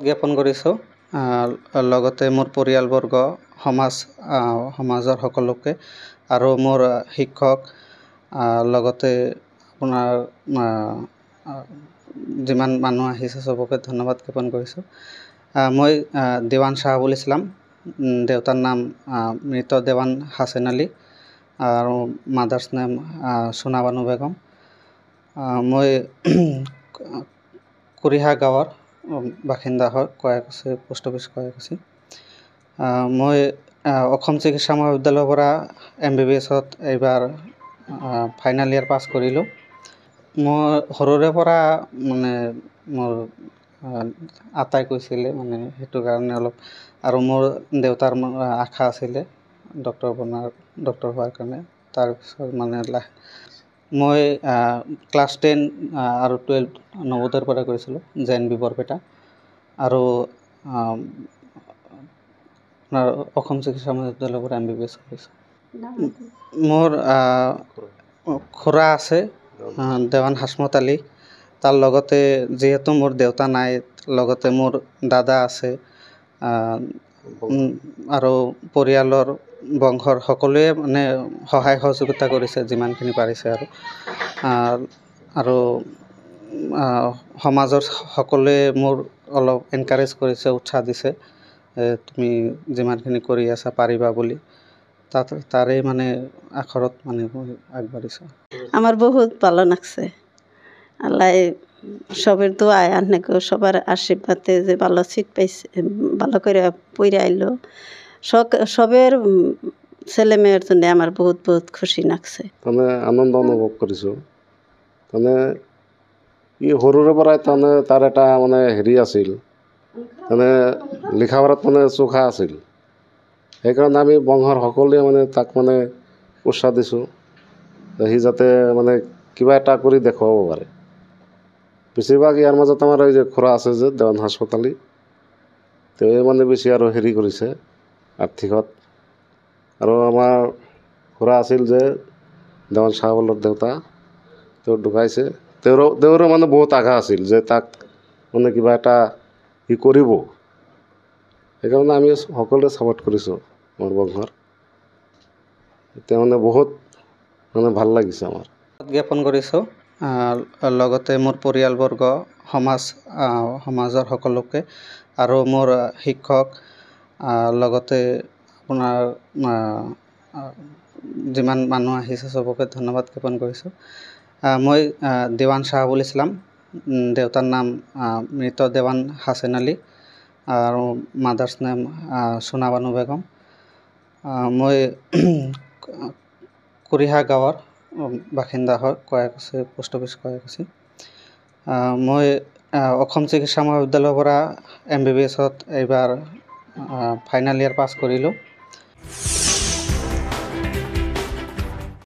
জ্ঞাপন কৰিছোঁ লগতে মোৰ পৰিয়ালবৰ্গ সমাজৰ সকলোকে আৰু মোৰ শিক্ষক লগতে আপোনাৰ যিমান মানুহ আহিছে চবকে ধন্যবাদ জ্ঞাপন কৰিছোঁ। মই দেৱান শ্বাহাবুল ইছলাম, দেউতাৰ নাম মৃত দেৱান হাছেন আলী আৰু মাদাৰ্ছ নেম সোনা বানু বেগম। মই কুৰিহা গাঁৱৰ বাসিন্দা হয়, কয়াকুছি পোষ্ট অফিচ কয়াকুছি। মই অসম চিকিৎসা মহাবিদ্যালয়ৰ পৰা MBBS-ত এইবাৰ ফাইনেল ইয়েৰ পাছ কৰিলোঁ। মই সৰুৰে পৰা মানে মোৰ আটাই কৈছিলে মানে সেইটো কাৰণে অলপ, আৰু মোৰ দেউতাৰ আশা আছিলে ডক্টৰ হোৱাৰ কাৰণে। তাৰপিছত মানে মই ক্লাছ 10 আৰু 12 নৱোদয়ৰ পৰা কৰিছিলোঁ, JNB বৰপেটা, আৰু আপোনাৰ অসম চিকিৎসা মহাবিদ্যালয়ৰ পৰা MBBS কৰিছোঁ। মোৰ খুৰা আছে দেৱান হাসমত আলী, তাৰ লগতে যিহেতু মোৰ দেউতা নাই, লগতে মোৰ দাদা আছে আৰু পৰিয়ালৰ বংশৰ সকলোৱে মানে সহায় সহযোগিতা কৰিছে যিমানখিনি পাৰিছে আৰু সমাজৰ সকলোৱে মোৰ অলপ এনকাৰেজ কৰিছে, উৎসাহ দিছে তুমি যিমানখিনি কৰি আছা পাৰিবা বুলি। তাৰে মানে আখৰত মানে মই আগবাঢ়িছোঁ। আমার বহুত ভালো লাগছে। আল্লাহ সবের দোয়া আনকে সবার আশীর্বাদে যে ভালো সিট পাইছে, ভালো করে পড়ে আইলো, সবের ছেলে মেয়ের জন্য আমার বহুত বহুত খুশি লাগছে। মানে আনন্দ অনুভৱ কৰিছোঁ। মানে ই সৰুৰে পৰাই তাৰ এটা মানে হেৰি আছিল, মানে লিখা পঢ়াত মানে চোকা আছিল। সেইকাৰণে আমি বংশৰ সকলোৱে মানে তাক মানে উৎসাহ দিছোঁ সি যাতে মানে কিবা এটা কৰি দেখুৱাব পাৰে। বেছিভাগ ইয়াৰ মাজত আমাৰ এই যে খুৰা আছে যে দেৱান হাসমত আলী, তেওঁ মানে বেছি আৰু হেৰি কৰিছে আৰ্থিকত। আৰু আমাৰ খুৰা আছিল যে দেৱান শ্বাহাবুলৰ দেউতা, তেওঁ ঢুকাইছে। তেওঁৰো মানে বহুত আশা আছিল যে তাক মানে কিবা এটা ই কৰিব। সেইকাৰণে আমি সকলোৱে ছাপোৰ্ট কৰিছোঁ মোৰ বংশৰ। এতিয়া মানে বহুত মানে ভাল লাগিছে আমাৰ। জ্ঞাপন কৰিছোঁ লগতে মোৰ পৰিয়ালবৰ্গ সমাজৰ সকলোকে আৰু মোৰ শিক্ষক লগতে আপোনাৰ যিমান মানুহ আহিছে চবকে ধন্যবাদ জ্ঞাপন কৰিছোঁ। মই দেৱান শ্বাহাবুল ইছলাম, দেউতাৰ নাম মৃত দেৱান হাছেন আলী আৰু মাদাৰ্ছ নেম সোনা বানু বেগম। মই কুৰিহা গাঁৱৰ বাসিন্দা হয়, কয়াকুছি পোষ্ট অফিচ কয়াকুছি। মই অসম চিকিৎসা মহাবিদ্যালয়ৰ পৰা MBBS-ত এইবাৰ ফাইনেল ইয়েৰ পাছ কৰিলোঁ।